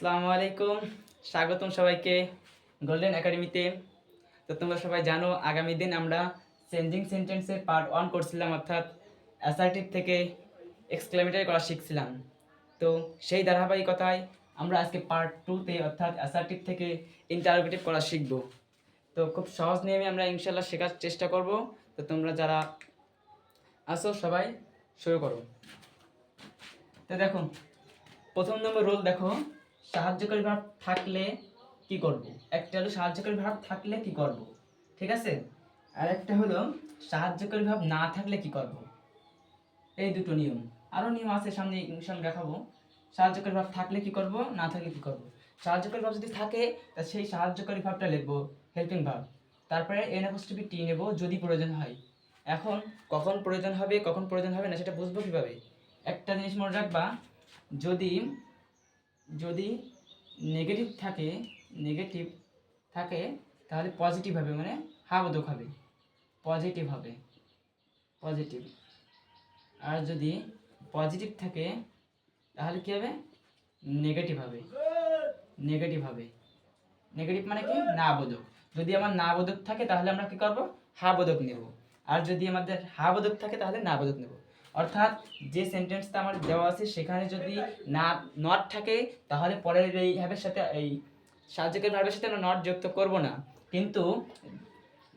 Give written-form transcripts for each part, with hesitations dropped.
আসসালামু আলাইকুম, স্বাগতম সবাইকে গোল্ডেন একাডেমিতে। তো তোমরা সবাই জানো আগামী দিন আমরা চেঞ্জিং সেন্টেন্সের পার্ট 1 করছিলাম, অর্থাৎ অ্যাসার্টিভ থেকে এক্সক্লেমেটরি করা শিখছিলাম। তো সেই ধারাবাহিকতায় আমরা আজকে পার্ট 2তে অর্থাৎ অ্যাসার্টিভ থেকে ইন্টারোগেটিভ করা শিখব। তো খুব সহজ নিয়মে আমরা ইনশাল্লাহ শেখার চেষ্টা করব। তো তোমরা যারা আসো সবাই শুরু করো। তো দেখো, প্রথম নম্বর রোল দেখো, সাহায্যকারী ভার্ব থাকলে কি করব। একটা হলো সাহায্যকারী ভার্ব থাকলে কি করব, ঠিক আছে। আর একটা হলো সাহায্যকারী ভার্ব না থাকলে কি করব। এই দুটো নিয়ম, আরও নিয়ম আছে সামনে ইনশাআল্লাহ দেখাবো। সাহায্যকারী ভার্ব থাকলে কি করব, না থাকলে কি করব। সাহায্যকারী ভার্ব যদি থাকে তা সেই সাহায্যকারী ভার্বটা লিখবো হেল্পিং ভার্ব, তারপরে এন অ্যাপোস্ট্রফি টি নেব যদি প্রয়োজন হয়। এখন কখন প্রয়োজন হবে কখন প্রয়োজন হবে না সেটা বুঝবো কিভাবে। একটা জিনিস মনে রাখবা, যদি যদি নেগেটিভ থাকে নেগেটিভ থাকে তাহলে পজিটিভ হবে, মানে হাবোধক হবে, পজিটিভ হবে, পজিটিভ। আর যদি পজিটিভ থাকে তাহলে কি হবে, নেগেটিভ হবে, নেগেটিভ হবে। নেগেটিভ মানে কি, না বোধক। যদি আমার না বোধক থাকে তাহলে আমরা কি করব, হা বোধক নেব। আর যদি আমাদের হা বোধক থাকে তাহলে না বোধক নেব। অর্থাৎ যে সেন্টেন্সটা আমার দেওয়া আছে সেখানে যদি না নট থাকে তাহলে পরের এই ভার্বের সাথে, এই সাহায্যকারী ভার্বের সাথে আমরা নট যুক্ত করব না। কিন্তু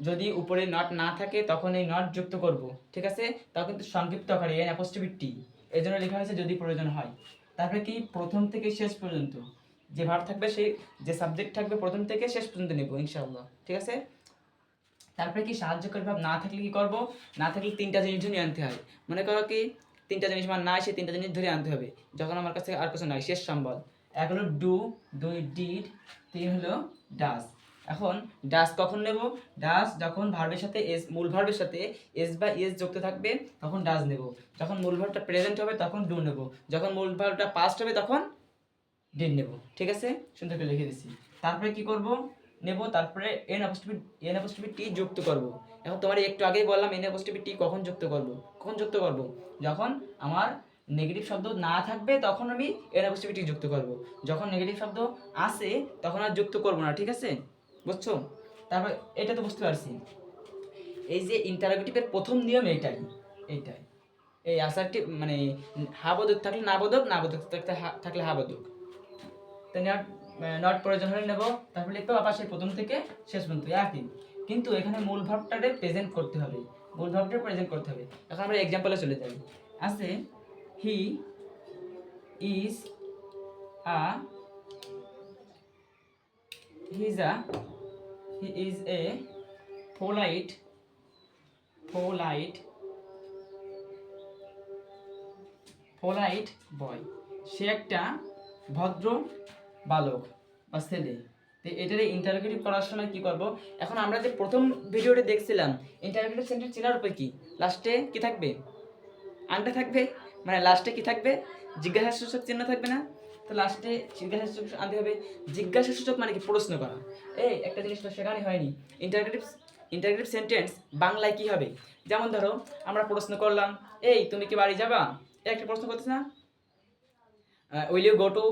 যদি উপরে নট না থাকে তখন এই নট যুক্ত করব, ঠিক আছে। তাও কিন্তু সংক্ষিপ্ত আকারে এন অ্যাপোস্ট্রফি টি, এর জন্য লেখা হয়েছে যদি প্রয়োজন হয়। তারপরে কি, প্রথম থেকে শেষ পর্যন্ত যে ভার্ব থাকবে, সেই যে সাবজেক্ট থাকবে প্রথম থেকে শেষ পর্যন্ত নেব ইনশাআল্লাহ, ঠিক আছে। তারপরে কি, সাহায্যকারী ভাব না থাকলে কি করব, না থাকলে তিনটা জিনিস ধরে আনতে হয়। মনে করো কি, তিনটা জিনিস আমার নাই, সেই তিনটা জিনিস ধরে আনতে হবে যখন আমার কাছে আর কিছু নাই, শেষ সম্বল। এক হলো ডু, দুই ডিড, তিন হলো ডাজ। এখন ডাজ কখন নেব, ডাজ যখন ভার্বের সাথে এস, মূল ভার্বের সাথে এস বা এস যুক্ত থাকবে তখন ডাজ নেব। যখন মূল ভার্বটা প্রেজেন্ট হবে তখন ডু নেব। যখন মূল ভার্বটা পাস্ট হবে তখন ডিড নেব, ঠিক আছে। সুন্দর করে লিখে দিচ্ছি। তারপরে কি করব, নেব, তারপরে এন অ্যাপোস্ট্রফি টি যুক্ত করব। এখন তোমার একটু আগেই বললাম এন অ্যাপোস্ট্রফি টি কখন যুক্ত করব, কখন যুক্ত করব, যখন আমার নেগেটিভ শব্দ না থাকবে তখন আমি এন অ্যাপোস্ট্রফি টি যুক্ত করব। যখন নেগেটিভ শব্দ আসে তখন আর যুক্ত করব না, ঠিক আছে, বুঝছো। তারপর এটা তো বুঝতে পারছি, এই যে ইন্টারোগেটিভের প্রথম নিয়ম এইটাই, এইটাই এই আসারটি মানে হাবোধক থাকলে না বোধক, না বোধক থাকলে হাবোধক। তো নট প্রয়োজন হলে নেব, তারপরে লিখতে আবার সেই প্রথম থেকে শেষ পর্যন্ত একই। কিন্তু এখানে মূল ভাবটাকে প্রেজেন্ট করতে হবে, মূল ভাবটা প্রেজেন্ট করতে হবে। এখন আমরা এক্সাম্পলে চলে যাই। আছে he is a, he is a polite, polite polite boy. সে একটা ভদ্র বালক বা ছেলে। তো এটার ইন্টারোগেটিভ করার সময় কি করব, এখন আমরা যে প্রথম ভিডিওতে দেখছিলাম ইন্টারোগেটিভ সেন্টেন্স চেনার উপর কি, লাস্টে কি থাকবে, আনটা থাকবে, মানে লাস্টে কি থাকবে, জিজ্ঞাসাসূচক চিহ্ন থাকবে না। তো লাস্টে জিজ্ঞাসাসূচক আনতে হবে। জিজ্ঞাসাসূচক মানে কি, প্রশ্ন করা। এই একটা জিনিস তো শেখানো হয়নি, ইন্টারোগেটিভ ইন্টারোগেটিভ সেন্টেন্স বাংলায় কি হবে। যেমন ধরো আমরা প্রশ্ন করলাম, এই তুমি কি বাড়ি যাবা, একটা প্রশ্ন করতেছ না, will you go to,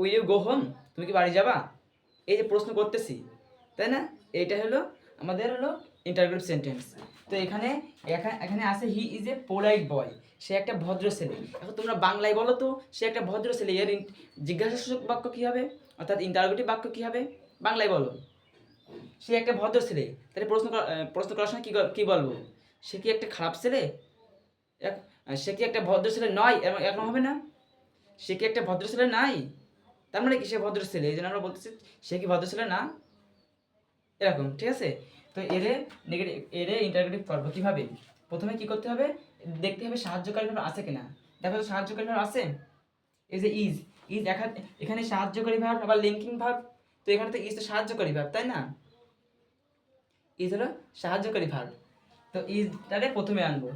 will you go home, তুমি কি বাড়ি যাবা, এই যে প্রশ্ন করতেছি, তাই না। এইটা হলো আমাদের হলো ইন্টারোগেটিভ সেন্টেন্স। তো এখানে এখানে আছে he is a polite boy, সে একটা ভদ্র ছেলে। এখন তোমরা বাংলায় বলো তো, সে একটা ভদ্র ছেলে, এর জিজ্ঞাসাসূচক বাক্য কী হবে, অর্থাৎ ইন্টারোগেটিভ বাক্য কী হবে, বাংলায় বলো। সে একটা ভদ্র ছেলে, তাহলে প্রশ্ন করার সময় কী বলবো, সে কি একটা খারাপ ছেলে, সে কি একটা ভদ্র ছেলে নয়, এরকম হবে না। সে কি একটা ভদ্র ছেলে নাই, তার মানে কি সে ভদ্র ছেলে, এই জন্য আমরা বলতেছি সে কি ভদ্র ছেলে না, এরকম, ঠিক আছে। তো এরে ইন্টারোগেটিভ করবো কিভাবে, প্রথমে কি করতে হবে, দেখতে হবে সাহায্যকারী ভাব আছে কিনা। দেখো তো সাহায্যকারী ভাব আছে, এই যে ইজ, ইজ এখানে সাহায্যকারী ভাব আবার লিঙ্কিং ভাব। তো এখানে তো ইজ তো সাহায্যকারী ভাব, তাই না, ইজ হলো সাহায্যকারী ভাব। তো ইজটারে প্রথমে আনবো,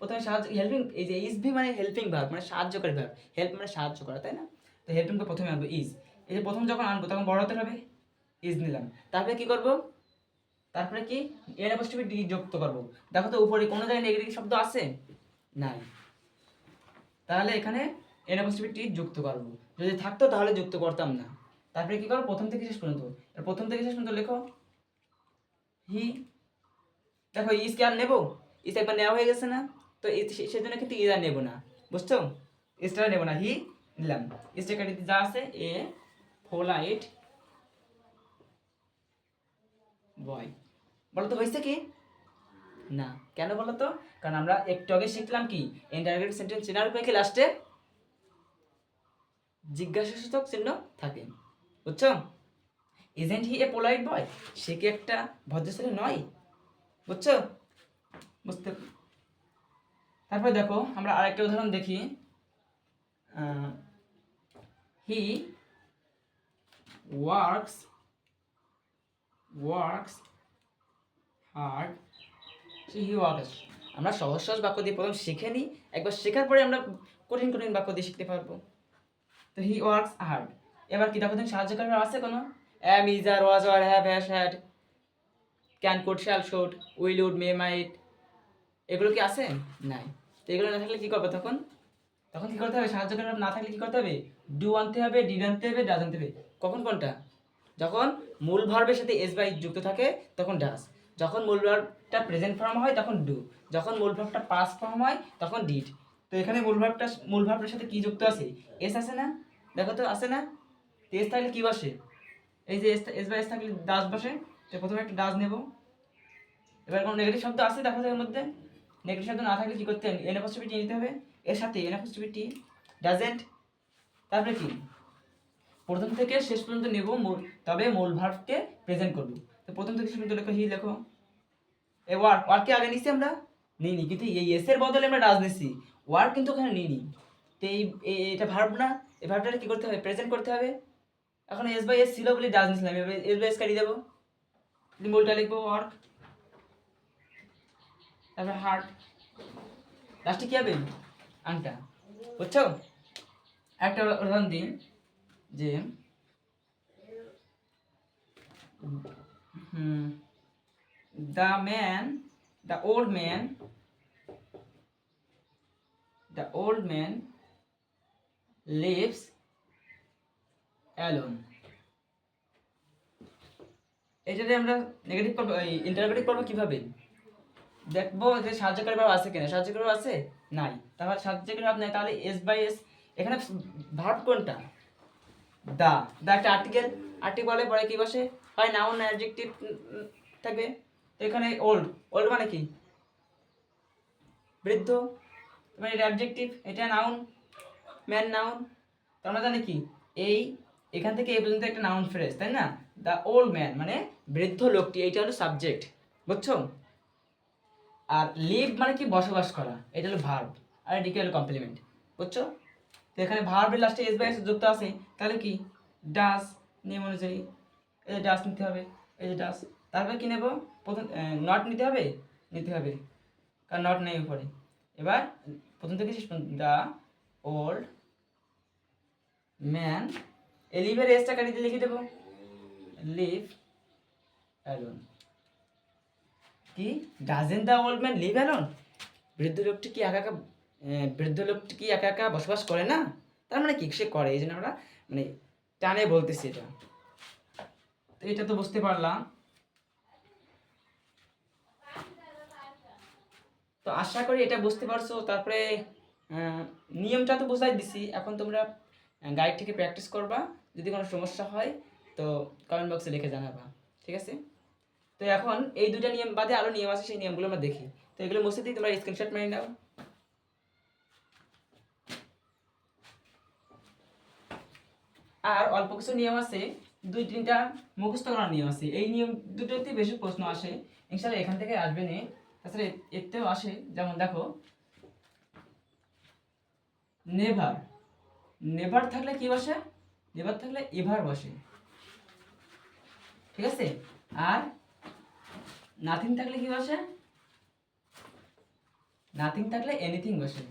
প্রথমে সাহায্য হেল্পিং, এই যে ইজ ভি মানে হেল্পিং ভাব, মানে সাহায্যকারী ভাব, হেল্প মানে সাহায্য করা, তাই না। তো হেল্পিংকে প্রথমে আনবো ইজ, এই যে প্রথম যখন আনবো তখন বড় হতে হবে, ইজ নিলাম। তারপরে কি করব, তারপরে কি এর অ্যাপোস্ট্রফি ডি যুক্ত করব। দেখো তো উপরে কোনো জায়গায় নেগেটিভ শব্দ আছে নাই, তাহলে এখানে এন অ্যাপোস্ট্রফি টি যুক্ত করব। যদি থাকতো তাহলে যুক্ত করতাম না। তারপরে কি করো, প্রথম থেকে শেষ পর্যন্ত, প্রথম থেকে শেষ পর্যন্ত লেখো হি। দেখো ইস কি আর নেবো, ইস একবার নেওয়া হয়ে গেছে না, তো সেজন্য কিন্তু ইস আর নেবো না, বুঝছো? ইসটা নেবো না, হি নিলাম। ইসটা কাটিতে যা আছে এ ফোলাইট বয়। বলো তো হয়েছে কি না? কেন বলো তো? কারণ আমরা একটু আগে শিখলাম কি, ইন্টারোগেটিভ সেন্টেন্স চেনার উপায় কি, লাস্টে জিজ্ঞাসাসূচক চিহ্ন থাকে, বুঝছো? Isn't he A polite boy, সে কি একটা ভদ্র ছেলে নয়, বুঝছো? বুঝতে। তারপরে দেখো আমরা আরেকটা উদাহরণ দেখি। He works hard, he works. আমরা সহজ সহজ বাক্য দিয়ে প্রথম শিখে নিই, একবার শেখার পরে আমরা কঠিন কঠিন বাক্য দিয়ে শিখতে পারবো। তো হি ওয়ার্কস হার্ড। এবার কি দেখো, তুমি সাহায্যকারী আছে কোনো? Am, is, are, was, are, have, has, had, can, could, shall, should, will, would, may, might, এগুলো কি আছে? নাই। তো এগুলো না থাকলে কি করবে তখন? তখন কি করতে হবে? সাহায্যকারী না থাকলে কি করতে হবে? ডু আনতে হবে, ডিড আনতে হবে, ডাজ আনতে হবে। কখন কোনটা? যখন মূল ভার্বের সাথে এস বা ইজ যুক্ত থাকে তখন ডাজ, যখন মূল ভার্বটা প্রেজেন্ট ফর্ম হয় তখন ডু, যখন মূল ভার্বটা পাস্ট ফর্ম হয় তখন ডিড। তো এখানে মূল ভার্বের সাথে কি যুক্ত আছে? এস আছে না? দেখো তো আছে না? এস থাকলে কি বসে? এই যে এস বা এস থাকলে ডাজ বসে। তো প্রথমে একটা ডাজ নেব। এবার কোনো নেগেটিভ শব্দ আছে দেখো তো এর মধ্যে? নেগেটিভ শব্দ না থাকলে কি করতে হবে? এন অ্যাপোস্ট্রফি টি নিতে হবে, এর সাথে এন অ্যাপোস্ট্রফি টি, ডাজেন্ট। তারপরে কি, প্রথম থেকে শেষ পর্যন্ত নেব, তবে মূল ভার্বকে প্রেজেন্ট করব। তো প্রথম থেকে শেষ পর্যন্ত লেখো হি লেখো। এই ওয়ার্ককে আগে নিছি আমরা? নিইনি, কিন্তু এই এস এর বদলে আমরা ডাজ নিছি, ওয়ার্ক কিন্তু ওখানে নিইনি। তো এটা ভার্ব না, এই ভার্বটা কি করতে হবে? প্রেজেন্ট করতে হবে। এখন এস বাই এস ছিল বলে ডাজ নিছিলাম, এবার এস বাই এস কাটিয়ে দেবো, মূলটা লিখবো ওয়ার্ক, তারপর হার্ট, লাস্টে কি হবে? আংটা, বুঝছো? একটা উদাহরণ দিই যে the old man lives alone. এটাতে আমরা নেগেটিভ করব, ইন্টারোগেটিভ করব কিভাবে? দেখবো যে সাহায্যকারী ভার্ব আছে কিনা। সাহায্যকারী ভার্ব আছে? নাই। তাহলে সাহায্যকারী ভার্ব নাই, তাহলে এস বাই এস। এখানে ভার্ব কোনটা? দা একটা আর্টিকেল, আর্টিকেলে পরে কি বসে? হয় নাউন না অ্যাডজেক্টিভ থাকবে। তো এখানে ওল্ড মানে কি? বৃদ্ধ, মানে এটা অ্যাডজেক্টিভ, এটা নাউন, ম্যান নাউন। তো আমরা জানি কি, এখান থেকে এই পর্যন্ত একটা নাউন ফ্রেজ, তাই না? দ্য ওল্ড ম্যান মানে বৃদ্ধ লোকটি, এইটা হলো সাবজেক্ট, বুঝছো? আর লিভ মানে কি? বসবাস করা, এটা হলো ভার্ব, আর এদিকে হলো কমপ্লিমেন্ট, বুঝছো? তো এখানে ভার্বের লাস্টে এস বাই এস যুক্ত আছে, তাহলে কি ডাস, নিয়ম অনুযায়ী এই যে ডাস নিতে হবে, এই যে ডাস। তারপরে কি নেব? প্রথম নট নিতে হবে, কারণ নট নেই উপরে। এবার প্রথম থেকে শেষ পর্যন্ত দ্য ওল্ড ম্যান, এই লিভের এসটা কাটিয়ে লিখে দেবো, লিভ অ্যালোন। কি, doesn't the old man live alone? বৃদ্ধ লোকটি কি একা একা বসবাস করে না? তার মানে কি, সে করে, এই জন্য আমরা মানে টানে বলতেছি এটা। তো এটা তো বুঝতে পারলাম। তো আশা করি এটা বুঝতে পারছো। তারপরে নিয়মটা তো বুঝাই দিছি, এখন তোমরা গাইড থেকে প্র্যাকটিস করবা। যদি কোনো সমস্যা হয় তো কমেন্ট বক্সে লিখে জানাবা, ঠিক আছে? তো এখন এই দুটা নিয়ম বাদে আরও নিয়ম আছে, সেই নিয়মগুলো আমরা দেখি। তো এগুলো মুছে দিই, তোমরা স্ক্রিনশট মেরে নাও। আর অল্প কিছু নিয়ম আছে, 2-3টা মুখস্থ করার নিয়ম আছে। এই নিয়ম দুটোতে বেশি প্রশ্ন আসে, ইনশাআল্লাহ এখান থেকে আসবে না। তাছাড়া এতেও আসে, যেমন দেখো নেভার, নেভার থাকলে কি বসে? নেভার থাকলে এভার বসে, ঠিক আছে? আর নাথিং থাকলে কি বসে? নাথিং থাকলে এনিথিং বসে,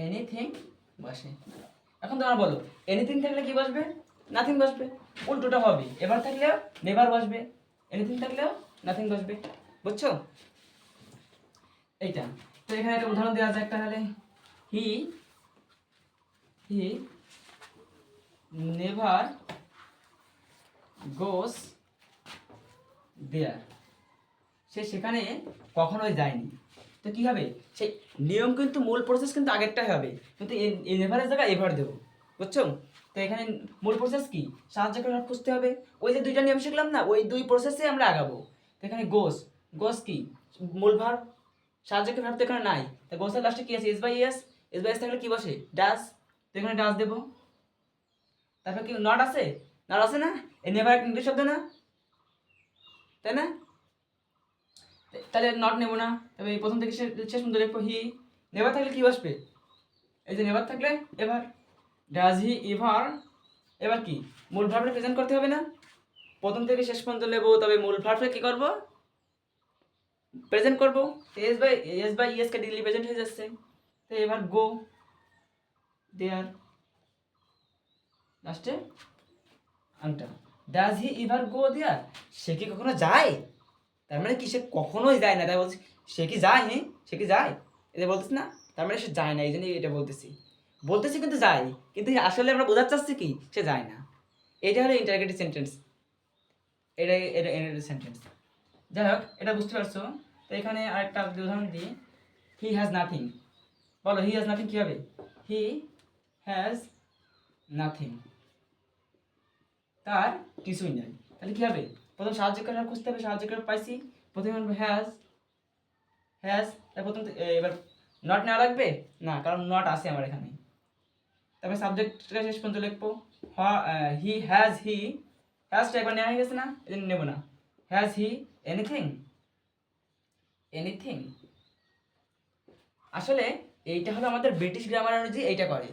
এনিথিং বসে। এখন তোমরা বলো, এনিথিং থাকলে কি বসবে? নাথিং বসবে। উল্টোটা হবে, এবার থাকলেও নেভার বসবে, এনিথিং থাকলেও নাথিং বসবে, বুঝছো? এইটা। তো এখানে একটা উদাহরণ দেওয়া যাক তাহলে। হি হি নেভার গোস দেয়ার, সে সেখানে কখনোই যায়নি। তো কি হবে, সেই নিয়ম কিন্তু মূল প্রসেস কিন্তু আগেরটাই হবে, কিন্তু এই নেভারের জায়গায় এভার দেবো, বুঝছো? তো এখানে মূল প্রসেস কি, সাহায্য করে ভাব খুঁজতে হবে, ওই যে দুইটা নিয়ম শিখলাম না, ওই দুই প্রসেসে আমরা আগাবো। তো এখানে গোস, গোস কি মূল ভার্ব, সাহায্য করে ভাব তো এখানে নাই, তা গোসের লাস্টে কি আছে, S by S, S by S থাকলে কি বসে, ডাস, তো এখানে ডাস দেবো। তারপর কি নট আছে, নট আছে না, এই নেভার একটা ইংলিশ শব্দ না, তাই না? তাহলে নট নেবো না, তবে এই প্রথম থেকে শেষ পর্যন্ত লিখবো হি, নেভার থাকলে কি বসবে, এই যে নেভার থাকলে এভার, ডাজ হি এভার, এবার কি মূল ভার্বটা প্রেজেন্ট করতে হবে না, প্রথম থেকে শেষ পর্যন্ত নেবো, তবে মূল ভার্বটা কি করব, প্রেজেন্ট করব। এস বাই ইএস কে ডিগ্রি প্রেজেন্ট হয়ে যাচ্ছে। তো এবার গো দেয়ার, লাস্টে আংটা, ডাজ হি এভার গো দেয়ার, সে কি কখনো যায়, তার মানে কি সে কখনোই যায় না, তাই বলছি সে কি যায়, হ্যাঁ সে কি যায়, এটা বলতেছি না, তার মানে সে যায় না, এই জন্যই এটা বলতেছি, বলতেছি কিন্তু যায়, কিন্তু আসলে আমরা বোঝাতে চাচ্ছি কি সে যায় না। এটা হলো ইন্টারগেটিভ সেন্টেন্স, এটাই এটা ইন্টারগেটিভ সেন্টেন্স। যাই হোক, এটা বুঝতে পারছো। তো এখানে আরেকটা উদাহরণ দিই, হি হ্যাজ নাথিং, বলো হি হ্যাজ নাথিং কী হবে, হি হ্যাজ নাথিং, তার কিছুই নাই, তাহলে কী হবে, প্রথম সাহায্যকারী ভার্ব খুঁজতে হবে, সাহায্যকারী ভার্ব পাইছি, প্রথমে বলবো হ্যাজ, হ্যাজ, তার প্রথম এবার নট নেওয়া লাগবে না, কারণ নট আছে আমার এখানে, তারপরে সাবজেক্টটা শেষ পর্যন্ত লিখবো, হি হ্যাজটা একবার নেওয়া হয়ে গেছে না, এই জন্য নেবো না, হ্যাজ হি এনিথিং, এনিথিং, আসলে এইটা হলো আমাদের ব্রিটিশ গ্রামার অনুযায়ী এইটা করে,